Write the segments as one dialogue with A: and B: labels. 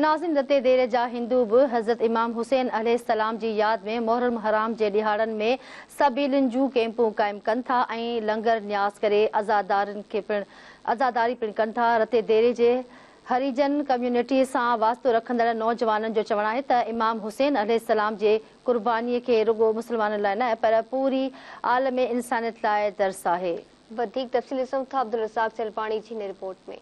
A: नाज़िम रते देर जा हिंदू भी हज़रत इमाम हुसैन अलैहिस्सलाम जी याद में मुहर्रम हराम जे ॾिहाड़नि में सबीलिन जूं कैंपूं क़ाइम कनि था ऐं लंगर न्यास करे आज़ादारी पिण कनि था। रते देरे जे हरिजन कम्युनिटी सां वास्तो रखंदड़ नौजवाननि जो चवणु आहे त इमाम हुसैन अलैहिस्सलाम जे क़ुर्बानीअ खे रुॻो मुस्लमाननि लाइ न पर पूरी आलम इंसानियत लाइ दर्स आहे।
B: वधीक तफ़सील ॾिसूं था अब्दुल रज़ाक चलपाणी जी रिपोर्ट में।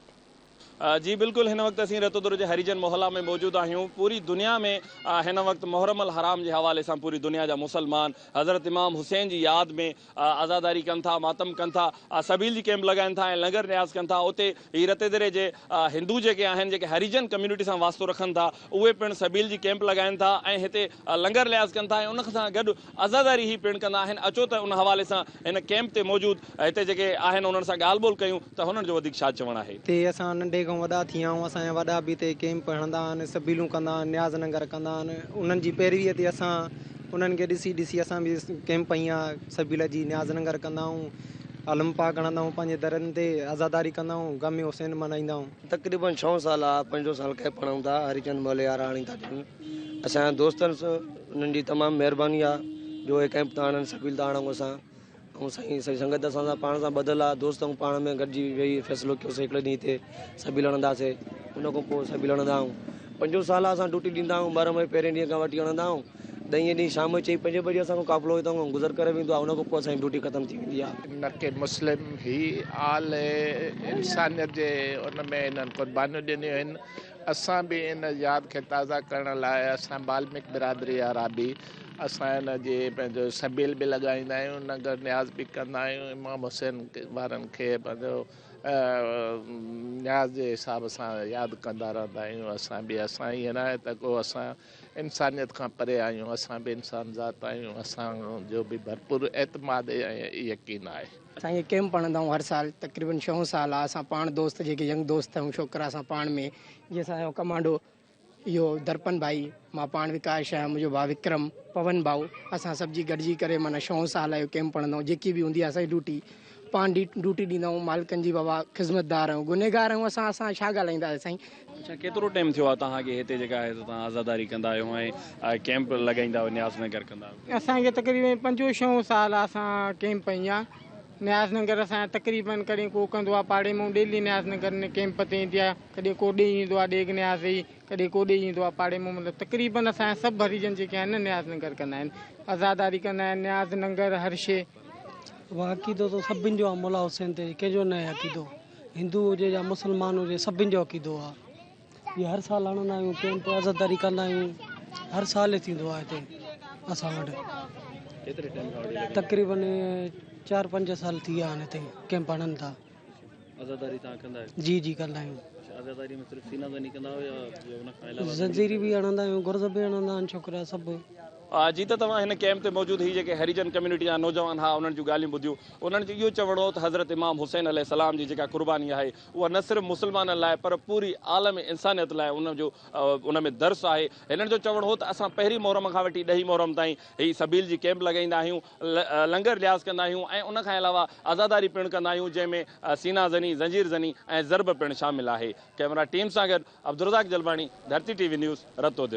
C: जी बिल्कुल हिन वक्त असीं रतोदुर जे हरिजन मोहल्ला में मौजूद आहियूं। पूरी दुनिया में हिन वक्त मुहर्रम अल हराम के हवाले से पूरी दुनिया जा मुसलमान हज़रत इमाम हुसैन की याद में आज़ादारी कन था, मातम कन था, सबील जी कैंप लगाइन था, लंगर न्याज कन था। उते ही रतेदरे जे हिंदू जेके आहिनि जेके हरिजन कम्युनिटी से वास्तो रखन था उहे पिण सबील जी कैंप लगाइन था ऐं हिते लंगर न्याज कन था ऐं उन सां गॾु आज़ादारी ही पिण कंदा आहिनि। अचो त उन हवाले से इन कैंप ते मौजूद हिते जेके आहिनि उन्हनि सां ॻाल्हि ॿोल कयूं त हुननि जो वधीक छा चवणु आहे।
D: ते असां नंढे खां वॾा थी विया आहियूं, असांजा वॾा बि हिते कैंप हणंदा आहिनि, सबीलूं कंदा आहिनि, न्याज़ लंगर कंदा आहिनि। उन्हनि जी पैरवीअ ते असां उन्हनि खे ॾिसी असां बि कैंप ईअं सबील जी न्याज़ लंगर कंदा आहियूं, आलम पाक हणंदा आहियूं, पंहिंजे दरनि ते आज़ादारी कंदा आहियूं, गम हुसैन मल्हाईंदा आहियूं।
E: तक़रीबन 6 साल आहे, 5 साल कैंप हणूं था, हरिचंद मोहल्ले वारा हणी था ॾियनि। असांजा दोस्तनि सां उन्हनि जी तमामु महिरबानी आहे जो हे कैंप था हणनि, सबील था हणूं असां ऐं सही संगत असां सां पाण सां ॿधल आहे। दोस्त पाण में गॾिजी वेही फ़ैसिलो कयोसीं हिकिड़े ॾींहं ते सबील हणंदासीं। उन खां पोइ सबील हणंदा आहियूं। 5 साल असां ड्यूटी ॾींदा आहियूं, 12 मई पहिरें ॾींहं खां वठी हणंदा आहियूं। 10 ॾींहं शाम जो 4-5 बजे असांजो काफ़िलो हितां गुज़र करे वेंदो आहे। उन खां पोइ असांजी ड्यूटी ख़तमु थी वेंदी आहे।
F: न के मुस्लिम ही आल इंसानियत जे उन में इन्हनि क़ुर्बानियूं ॾिनियूं आहिनि। असां बि इन यादि खे ताज़ा करण लाइ असां बाल्मिक बिरादरी वारा बि असां इन जे पंहिंजो सबील बि लॻाईंदा आहियूं, नगर न्याज़ बि कंदा आहियूं। इमाम हुसैन वारनि खे पंहिंजो न्याज़ जे हिसाब सां यादि कंदा रहंदा आहियूं। असां ईअं न आहे त को असां इंसानियत खां परे आहियूं, असां बि इंसान ज़ात आहियूं। असांजो बि भरपूर एतमाद ऐं यकीन आहे।
G: असां ये कैंप हणंदा आहियूं हर साल, तक़रीबन 6 साल आहे। असां पाण दोस्त जेके यंग दोस्त आहियूं छोकिरा, असां पाण में जीअं असांजो कमांडो इहो दर्पन भाई, मां पाण विकास आहियां, मुंहिंजो भाउ विक्रम, पवन भाऊ, असां सभु गॾिजी करे माना 6 साल इहो कैंप हणंदा आहियूं। जेकी बि हूंदी आहे असांजी ड्यूटी, पाण ड्यूटी ॾींदा आहियूं। मालिकनि जी बाबा ख़िदमतदार आहियूं, गुनहगार आहियूं। असां छा ॻाल्हाईंदासीं साईं।
C: अच्छा, केतिरो टाइम थियो आहे तव्हांखे हिते जेका आहे तव्हां आज़ादारी कंदा आहियो ऐं कैंप लॻाईंदा आहियो, न्याज़ नगर कंदा आहियो?
G: असांखे तक़रीबन 5-6 साल असां कैंप ईअं न्याज़ नगर असां तक़रीबन कॾहिं को कंदो आहे पाड़े में डेली न्याज़ नगर में कैंप ते ईंदी आहे। कॾहिं को ॾे ईंदो आहे ॾेग न्याज़ ई, कॾहिं को ॾे ईंदो आहे पाड़े में। मतिलबु तक़रीबन असांजा सभु हरिजन जेके आहिनि न न्याज़ नगर कंदा आहिनि, आज़ादारी कंदा आहिनि, न्याज़ नगर हर शइ।
D: उहा अक़ीदो तो सभिनि जो आहे, मौला हुसैन ते कंहिंजो न आहे अक़ीदो। हिंदू हुजे या मुस्लमान हुजे, सभिनि जो अक़ीदो आहे। इहे हर साल हणंदा आहियूं कैंप, आज़ादारी कंदा आहियूं। हर साल थींदो आहे हिते असां वटि।
C: केतिरे टाइम खां?
D: तक़रीबन 4-5 साल थी विया आहिनि हिते कैंप हणनि था।
C: आज़ादारी तव्हां कंदा आहियो?
D: जी कंदा आहियूं।
C: आज़ादारी में सिर्फ़ सीना ज़नी कंदा आहियो या उन खां अलावा
D: ज़ंजीरी बि हणंदा आहियूं, गुर्ज़ बि हणंदा आहिनि छोकिरा सभु।
C: जी त तव्हां हिन कैंप ते मौजूद ही जेके हरिजन कम्युनिटी जा नौजवान हा उन्हनि जूं ॻाल्हियूं ॿुधियूं। उन्हनि जो इहो चवणो हो त हज़रत इमाम हुसैन अलैहिस्सलाम जी जेका क़ुर्बानी आहे उहा न सिर्फ़ु मुस्लमाननि लाइ पर पूरी आलम इंसानियत लाइ उन में दर्स आहे। हिननि जो चवणो हो त असां पहिरीं मुहर्रम खां वठी 10 मुहर्रम ताईं ही सबील जी कैंप लॻाईंदा आहियूं, लंगर न्याज़ कंदा आहियूं ऐं उन खां अलावा आज़ादारी पिण कंदा आहियूं जंहिंमें सीना ज़नी, ज़ंजीर ज़नी ऐं ज़रब पिण शामिल आहे। कैमरा टीम सां गॾु अब्दुल रज़ाक जलवाणी, धरती TV न्यूज़, रतोदिर।